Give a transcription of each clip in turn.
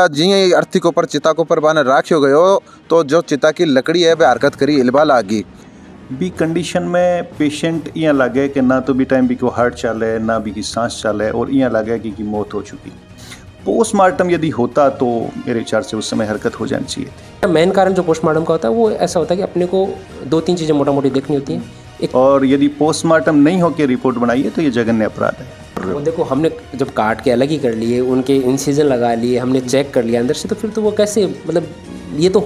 जी ये अर्थी के ऊपर चिता के ऊपर बाने राख्यो गयो तो जो चिता की लकड़ी है वह हरकत करी इलबा लागी। बी कंडीशन में पेशेंट इं लगे कि ना तो भी टाइम भी को हार्ट चले ना भी की सांस चले और इं लगे कि मौत हो चुकी। पोस्टमार्टम यदि होता तो मेरे विचार से उस समय हरकत हो जानी चाहिए थी। मेन कारण जो पोस्टमार्टम का होता है वो ऐसा होता है कि अपने को 2-3 चीज़ें मोटा मोटी देखनी होती हैं। एक और यदि पोस्टमार्टम नहीं होकर रिपोर्ट बनाई है तो ये जघन्य अपराध है। वो देखो हमने जब काट के अलग ही कर लिए, उनके इंसिजन लगा लिए, हमने चेक कर लिया अंदर से, तो फिर तो वो कैसे, मतलब ये तो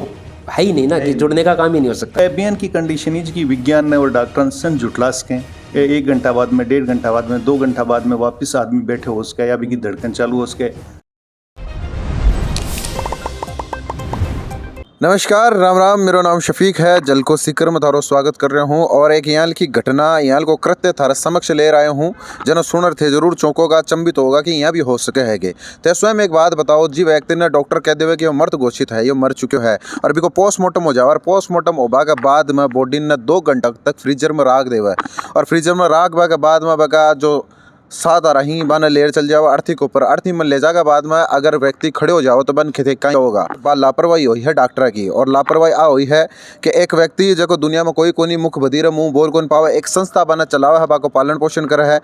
है ही नहीं ना कि जुड़ने का काम ही नहीं हो सकता। एबियन की कंडीशन है कि विज्ञान ने और डॉक्टर सन जुटला सकें 1 घंटा बाद में, 1.5 घंटा बाद में, 2 घंटा बाद में वापस आदमी बैठे हो सके या भी की धड़कन चालू हो सके। नमस्कार, राम राम। मेरा नाम शफीक है। जल को सीकर में थारो स्वागत कर रहा हूँ और एक यहाँ की घटना, यहाँ को कृत्य थारा समक्ष ले आए हूँ। जन सुनर थे जरूर चौंकोगा, चंबित होगा कि यहाँ भी हो सके हैगे। तो स्वयं एक बात बताओ, जी व्यक्ति ने डॉक्टर कह देवे कि वो मृत घोषित है, ये मर चुके है और भी को पोस्टमार्टम हो जाए और पोस्टमार्टम होबा के बाद में बॉडी ने 2 घंटा तक फ्रीजर में राख देवे और फ्रीजर में राख बा के बाद में बका जो सादा रही बन लेर चल जाओ अर्थी के ऊपर, अर्थी में ले जाकर बाद में अगर व्यक्ति खड़े हो जाओ तो बन खेते कहीं होगा। बात लापरवाही हुई है डॉक्टर की, और लापरवाही आ हुई है कि एक व्यक्ति जो दुनिया में कोई कोनी मुख बधीर मुंह बोल कौन पावे, एक संस्था बना चलावा है, बाको पालन पोषण करे है।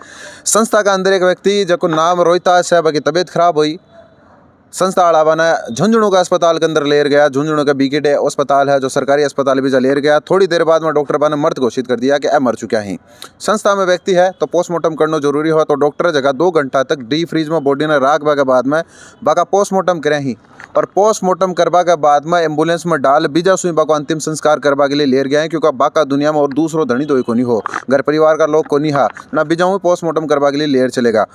संस्था का अंदर एक व्यक्ति जो नाम रोहितास है, बाकी तबीयत खराब हुई, संस्था अड़ावा ने झुंझुनू का अस्पताल के अंदर लेर गया। झुंझुनू का बीकेडे अस्पताल है जो सरकारी अस्पताल भी लेर गया। थोड़ी देर बाद में डॉक्टर बाने मृत घोषित कर दिया कि ए मर चुका ही। संस्था में व्यक्ति है तो पोस्टमार्टम करना जरूरी हो, तो डॉक्टर जगह 2 घंटा तक डी फ्रीज में बॉडी ने राख बा के बाद में बाका पोस्टमार्टम करें ही, और पोस्टमार्टम करवा के बाद में एम्बुलेंस में डाल बीजा सुई बाको अंतिम संस्कार करवा के लिए लेर गए हैं, क्योंकि बाका दुनिया में और दूसरो धनी तो को नहीं हो, घर परिवार का लोग को नहीं हा ना बीजा पोस्टमार्टम करवा के लिए लेर चलेगा,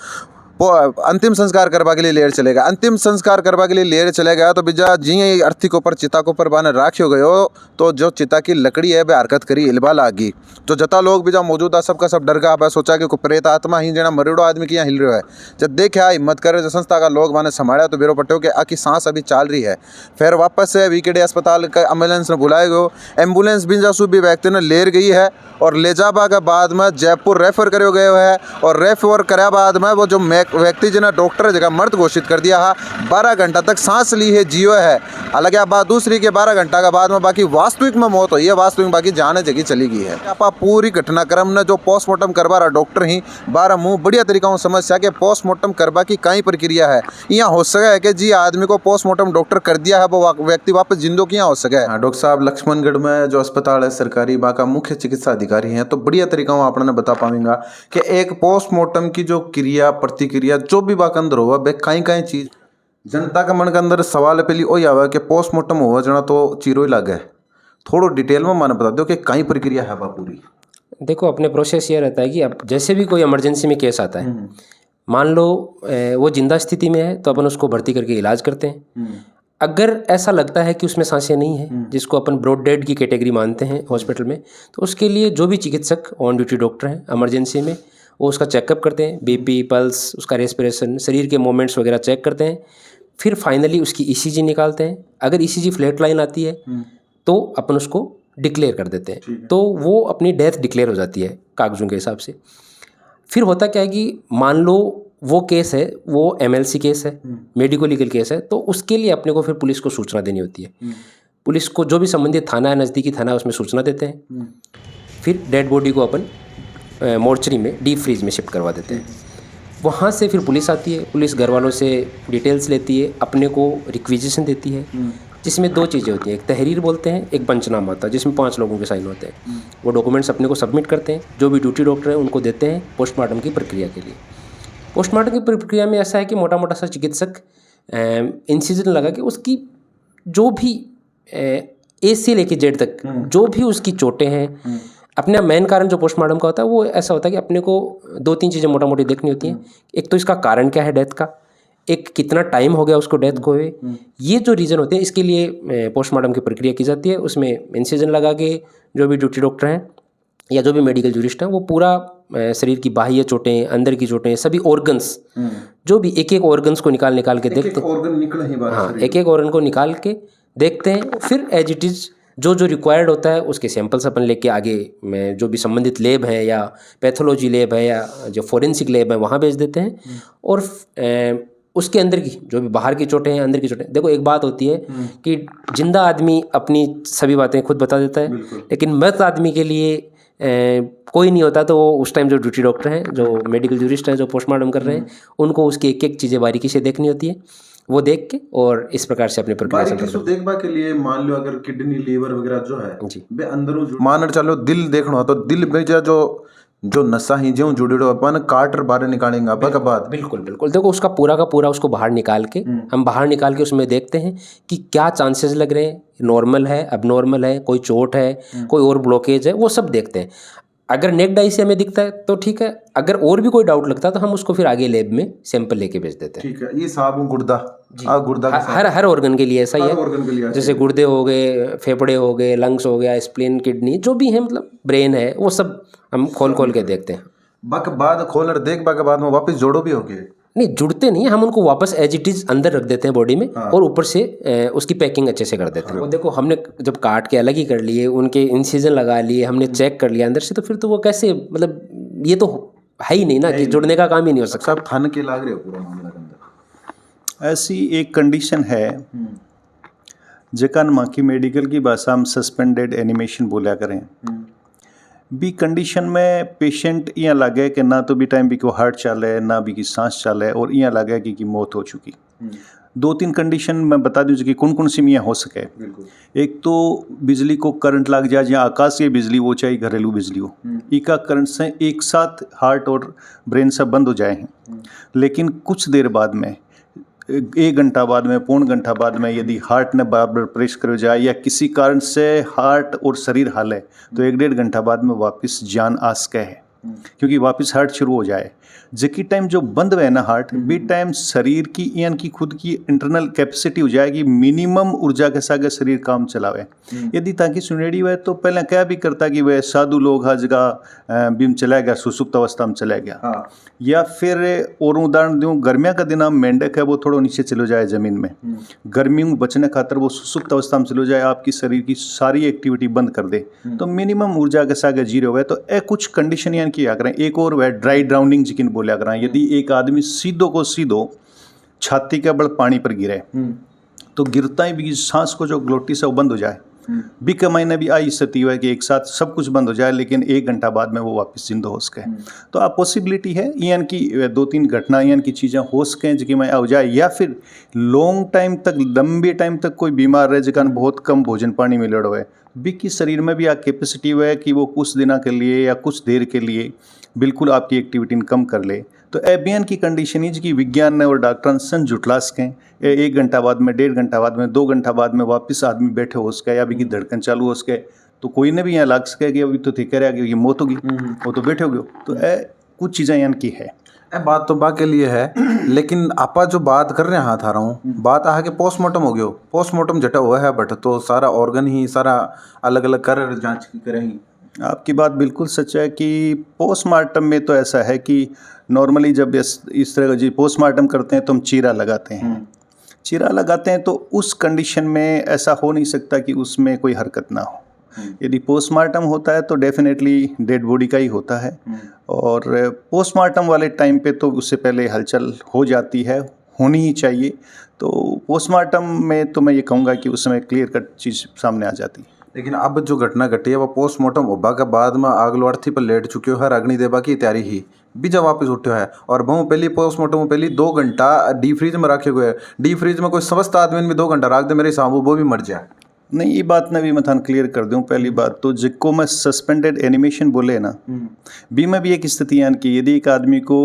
अंतिम संस्कार करवा के लिए लेर चलेगा। अंतिम संस्कार करवा के लिए लेर चलेगा तो बिजा जी अर्थी के ऊपर चिता के ऊपर बाने राख्यो गयो तो जो चिता की लकड़ी है वह हरकत करी इलबा लागी। जो जता लोग बिजा मौजूदा सबका सब डर गया, सोचा कि प्रेत आत्मा ही जना मरेड़ो आदमी की यहाँ हिल रहा है। जब देखा हिम्मत करे जो संस्था का लोग माने संभाला तो बेरो पट्टो के आकी सांस अभी चाल रही है। फिर वापस से वीकेडे अस्पताल का एम्बुलेंस ने बुलाए गयो। एम्बुलेंस बिजा भी व्यक्ति ने लेर गई है और ले जाबा के बाद में जयपुर रेफर करो गए है, और रेफर कराया बाद में वो जो व्यक्ति जिन्हें डॉक्टर जगह मृत घोषित कर दिया है, 12 घंटा तक सांस ली है, जियो है। हालांकि अब बात दूसरी के 12 घंटा के बाद में बाकी वास्तविक में मौत हुई है, वास्तविक बाकी जाने जगह चली गई है। आप पूरी घटनाक्रम ने जो पोस्टमार्टम करवा रहा डॉक्टर ही 12 मुँह बढ़िया तरीका से समस्या के पोस्टमार्टम करवा की कई प्रक्रिया है। यहाँ हो सके है कि जी आदमी को पोस्टमार्टम डॉक्टर कर दिया है, वो व्यक्ति वापस जिंदो किया हो सके। डॉक्टर साहब लक्ष्मणगढ़ में जो अस्पताल है सरकारी, बाका मुख्य चिकित्सा अधिकारी हैं, तो बढ़िया तरीका आपने बता पाऊंगा कि एक पोस्टमार्टम की जो क्रिया प्रतिक्रिया जो भी बाक अंदर होगा वे कई कई चीज जनता के मन के अंदर सवाल पहली वही आवा कि पोस्टमार्टम हुआ जना तो चीरो ही लगे। थोड़ा डिटेल में मैंने बता दो कि कई प्रक्रिया है बा पूरी। देखो अपने प्रोसेस ये रहता है कि अब जैसे भी कोई इमरजेंसी में केस आता है, मान लो वो जिंदा स्थिति में है तो अपन उसको भर्ती करके इलाज करते हैं। अगर ऐसा लगता है कि उसमें सांसें नहीं है, जिसको अपन ब्रॉड डेड की कैटेगरी मानते हैं हॉस्पिटल में, तो उसके लिए जो भी चिकित्सक ऑन ड्यूटी डॉक्टर हैं इमरजेंसी में, वो उसका चेकअप करते हैं, बीपी, पल्स, उसका रेस्पिरेशन, शरीर के मूवमेंट्स वगैरह चेक करते हैं। फिर फाइनली उसकी ईसीजी निकालते हैं। अगर ईसीजी फ्लैट लाइन आती है तो अपन उसको डिक्लेयर कर देते हैं, तो वो अपनी डेथ डिक्लेयर हो जाती है कागजों के हिसाब से। फिर होता क्या है कि मान लो वो केस है, वो एमएलसी केस है, मेडिको लीगल केस है, तो उसके लिए अपने को फिर पुलिस को सूचना देनी होती है। पुलिस को जो भी संबंधित थाना है, नज़दीकी थाना है, उसमें सूचना देते हैं। फिर डेड बॉडी को अपन मोर्चरी में डीप फ्रीज में शिफ्ट करवा देते हैं। वहाँ से फिर पुलिस आती है, पुलिस घर वालों से डिटेल्स लेती है, अपने को रिक्विजिशन देती है, जिसमें 2 चीज़ें होती हैं, एक तहरीर बोलते हैं, एक पंचनामा होता है जिसमें 5 लोगों के साइन होते हैं। वो डॉक्यूमेंट्स अपने को सबमिट करते हैं, जो भी ड्यूटी डॉक्टर हैं उनको देते हैं पोस्टमार्टम की प्रक्रिया के लिए। पोस्टमार्टम की प्रक्रिया में ऐसा है कि मोटा मोटा सा चिकित्सक इंसिजन लगा के उसकी जो भी ए से लेके जेड तक जो भी उसकी चोटें हैं, अपना मेन कारण जो पोस्टमार्टम का होता है वो ऐसा होता है कि अपने को 2-3 चीज़ें मोटा मोटी देखनी होती हैं। एक तो इसका कारण क्या है डेथ का, एक कितना टाइम हो गया उसको डेथ को हुए, ये जो रीज़न होते हैं इसके लिए पोस्टमार्टम की प्रक्रिया की जाती है। उसमें इंसिजन लगा के जो भी ड्यूटी डॉक्टर हैं या जो भी मेडिकल जूरिस्ट हैं वो पूरा शरीर की बाह्य चोटें, अंदर की चोटें, सभी ऑर्गन्स, जो भी एक ऑर्गन्स को निकाल के देखते हैं। हाँ, एक ऑर्गन को निकाल के देखते हैं। फिर एज इट इज़ जो रिक्वायर्ड होता है उसके सैंपल्स अपन लेके आगे में जो भी संबंधित लैब है या पैथोलॉजी लैब है या जो फॉरेंसिक लैब है वहाँ भेज देते हैं। और उसके अंदर की जो भी बाहर की चोटें हैं, अंदर की चोटें। देखो एक बात होती है कि जिंदा आदमी अपनी सभी बातें खुद बता देता है, लेकिन मृत आदमी के लिए कोई नहीं होता, तो वो उस टाइम जो ड्यूटी डॉक्टर हैं, जो मेडिकल जूरिस्ट हैं, जो पोस्टमार्टम कर रहे हैं, उनको उसकी एक एक चीज़ें बारीकी से देखनी होती है। वो देख के और इस प्रकार से अपनी प्रक्रिया बारीकी से देखबा के लिए मान लो अगर किडनी लीवर वगैरह जो है जी बे अंदरों मान चलो दिल देखना हो तो दिल में जो नसा ही जो जुड़े अपन काट बाहर निकालेंगे अब के बाद। बिल्कुल बिल्कुल। देखो उसका पूरा का पूरा उसको बाहर निकाल के, हम बाहर निकाल के उसमें देखते हैं कि क्या चांसेस लग रहे हैं, नॉर्मल है, अबनॉर्मल है, कोई चोट है, कोई और ब्लॉकेज है, वो सब देखते हैं। अगर नेक्ड आई से हमें दिखता है तो ठीक है, अगर और भी कोई डाउट लगता है तो हम उसको फिर आगे लैब में सैंपल लेके भेज देते हैं। ठीक है, ये साहब गुर्दा गुर्दा हर ऑर्गन के लिए ऐसा ही है। organ के लिए जैसे गुर्दे हो गए, फेफड़े हो गए, लंग्स हो गया, स्प्लीन, किडनी, जो भी है, मतलब ब्रेन है, वो सब हम खोल खोल के देखते हैं। बाक बाद खोलर देख बा के बाद में वापस जोड़ो भी हो गए। नहीं, जुड़ते नहीं, हम उनको वापस एज इट इज अंदर रख देते हैं बॉडी में, और ऊपर से उसकी पैकिंग अच्छे से कर देते हैं। वो देखो हमने जब काट के अलग ही कर लिए, उनके इंसिजन लगा लिए, हमने चेक कर लिया अंदर से, तो फिर तो वो कैसे, मतलब ये तो है ही नहीं ना कि जुड़ने का काम ही नहीं हो सकता। सब थन के लाग रहे हो पूरा मामला के अंदर। ऐसी एक कंडीशन है जेकन माँ की मेडिकल की भाषा में सस्पेंडेड एनिमेशन बोला करें। बी कंडीशन में पेशेंट यहाँ लगे कि ना तो भी टाइम भी को हार्ट चाले, ना भी की सांस चाले, और यहाँ लगे कि मौत हो चुकी। 2-3 कंडीशन मैं बता दूँ कि कौन कौन सी में हो सके। एक तो बिजली को करंट लग जाए, या आकाशीय बिजली हो चाहे घरेलू बिजली हो, इका करंट से एक साथ हार्ट और ब्रेन सब बंद हो जाए हैं। लेकिन कुछ देर बाद में, 1 घंटा बाद में, पौन घंटा बाद में, यदि हार्ट ने बराबर प्रेस कर जाए या किसी कारण से हार्ट और शरीर हाले, तो 1-1.5 घंटा बाद में वापस जान आ सके है, क्योंकि वापस हार्ट शुरू हो जाए। जबकि टाइम जो बंद हुए ना हार्ट, बी टाइम शरीर की यानी कि खुद की इंटरनल कैपेसिटी हो जाएगी, मिनिमम ऊर्जा के साथ शरीर काम चलावे। यदि ताकि सुनेड़ी हुए तो पहले क्या भी करता कि वह साधु लोग हर जगह बीम चला गया, सुसुप्त अवस्था में चला गया। या फिर और उदाहरण दूँ, गर्मियों का दिन मेंढक है वो थोड़ा नीचे चलो जाए जमीन में, गर्मियों में बचने खातर वो सुसुप्त अवस्था में चलो जाए, आपकी शरीर की सारी एक्टिविटी बंद कर दे, तो मिनिमम ऊर्जा के साथ जीरो हुए। तो ए कुछ कंडीशन यानी कि करें। एक और वह ड्राई ड्राउनिंग जिकिन बोलिया करें, यदि एक आदमी सीधो को सीधो छाती के बल पानी पर गिरे, तो गिरता ही भी सांस को जो ग्लोटी से वो बंद हो जाए। बी के महीने भी आई स्थिति हुआ कि एक साथ सब कुछ बंद हो जाए, लेकिन 1 घंटा बाद में वो वापस जिंदा हो सके। तो आप पॉसिबिलिटी है यानी कि 2-3 घटना यानी की चीज़ें हो सकें जिसकी में हो जाए, या फिर लॉन्ग टाइम तक, लंबे टाइम तक कोई बीमार रहे जिसका बहुत कम भोजन पानी मिलड़ हुए, बी की शरीर में भी कैपेसिटी हुआ है कि वो कुछ दिनों के लिए या कुछ देर के लिए बिल्कुल आपकी एक्टिविटी कम कर ले। तो एबियन की कंडीशन ही कि विज्ञान ने और डॉक्टर सन जुटला सकें, 1 घंटा बाद में, 1.5 घंटा बाद में, 2 घंटा बाद में वापस आदमी बैठे हो सके, या अभी की धड़कन चालू हो सके, तो कोई ने भी यहाँ लग सके कि अभी तो ठीक कह रहा कि ये मौत होगी, वो तो बैठे हो गए। तो कुछ चीज़ें यानी की है। बात तो बा के लिए है, लेकिन आपा जो बात कर रहे हैं हाथ आ रहा हूँ, बात आ के पोस्टमार्टम हो गयो, पोस्टमार्टम जटा हुआ है बट तो सारा ऑर्गन ही सारा अलग अलग कर जांच करें ही। आपकी बात बिल्कुल सच है कि पोस्टमार्टम में तो ऐसा है कि नॉर्मली जब इस तरह का पोस्टमार्टम करते हैं तो हम चीरा लगाते हैं। चीरा लगाते हैं तो उस कंडीशन में ऐसा हो नहीं सकता कि उसमें कोई हरकत ना हो। यदि पोस्टमार्टम होता है तो डेफिनेटली डेड बॉडी का ही होता है, और पोस्टमार्टम वाले टाइम पे तो उससे पहले हलचल हो जाती है, होनी ही चाहिए। तो पोस्टमार्टम में तो मैं ये कहूँगा कि उस समय क्लियर कट चीज़ सामने आ जाती है। लेकिन अब जो घटना घटी है वो पोस्टमार्टम होबा के बाद में अगलो अर्थी पर लेट चुके हो है, अग्नि देवा की तैयारी ही बीजा वापस उठ्यो है, और बहु पहली पोस्टमार्टम पहली 2 घंटा डी फ्रीज में रखे हुए। डी फ्रीज में कोई समस्त आदमी में 2 घंटा रख दे मेरे सामू वो भी मर जाए। नहीं, ये बात मैं भी मथान क्लियर कर दूं। पहली बात तो जिसको मैं सस्पेंडेड एनिमेशन बोले ना, बी में भी एक स्थिति यानी कि यदि एक आदमी को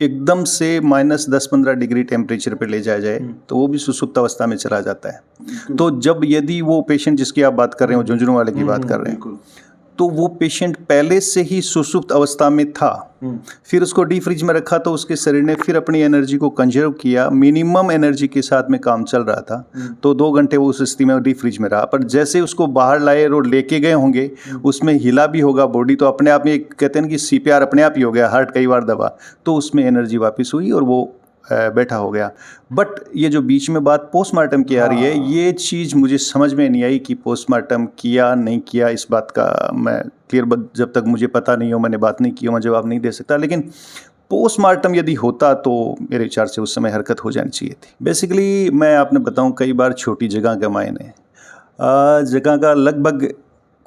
एकदम से -10-15 डिग्री टेम्परेचर पे ले जाया जाए तो वो भी सुसुप्त अवस्था में चला जाता है। तो जब यदि वो पेशेंट जिसकी आप बात कर रहे हो, झुंझुनू वाले की बात कर रहे हैं, तो वो पेशेंट पहले से ही सुसुप्त अवस्था में था, फिर उसको डी फ्रिज में रखा तो उसके शरीर ने फिर अपनी एनर्जी को कंजर्व किया, मिनिमम एनर्जी के साथ में काम चल रहा था, तो 2 घंटे वो उस स्थिति में डी फ्रिज में रहा। पर जैसे उसको बाहर लाए और लेके गए होंगे, उसमें हिला भी होगा बॉडी, तो अपने आप में कहते हैं कि CPR अपने आप ही हो गया, हार्ट कई बार दबा, तो उसमें एनर्जी वापस हुई और वो बैठा हो गया। बट ये जो बीच में बात पोस्टमार्टम की आ रही है, ये चीज़ मुझे समझ में नहीं आई कि पोस्टमार्टम किया नहीं किया, इस बात का मैं क्लियर जब तक मुझे पता नहीं हो, मैंने बात नहीं की हो, मैं जवाब नहीं दे सकता। लेकिन पोस्टमार्टम यदि होता तो मेरे विचार से उस समय हरकत हो जानी चाहिए थी। बेसिकली मैं आपने बताऊं, कई बार छोटी जगह के मायने जगह का लगभग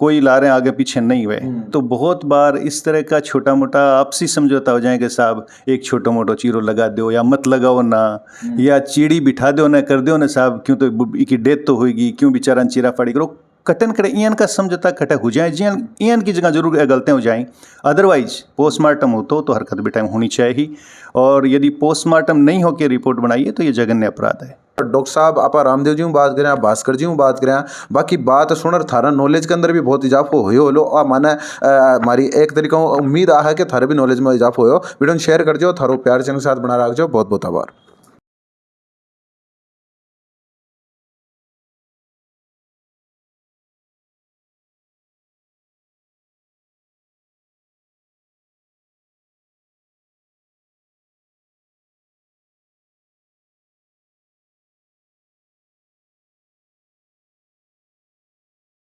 कोई लारे आगे पीछे नहीं हुए, तो बहुत बार इस तरह का छोटा मोटा आपसी समझौता हो जाए कि साहब एक छोटा मोटो चीरो लगा दो या मत लगाओ ना, या चीड़ी बिठा दो ना, कर दो ना साहब, क्यों तो की डेथ तो होगी, क्यों बेचारा चीरा फाड़ी करो, कटन करे ईयन का समझौता कटे हो जाए, जियन ईयन की जगह जरूर गलतियाँ हो जाएं। अदरवाइज पोस्टमार्टम हो तो हरकत भी टाइम होनी चाहिए, और यदि पोस्टमार्टम नहीं हो के रिपोर्ट बनाइए तो ये जघन्य अपराध है। डॉक्टर साहब आप रामदेव जी बात करें, आप भास्कर जी बात करें, बाकी बात सुनर थारा नॉलेज के अंदर भी बहुत इजाफो हो लो, और माने हमारी एक तरीका उम्मीद आ है कि थारे भी नॉलेज में इजाफो हो। वीडियो शेयर कर दो, थारो प्यार चैनल के साथ बना रख जाओ। बहुत बहुत आभार।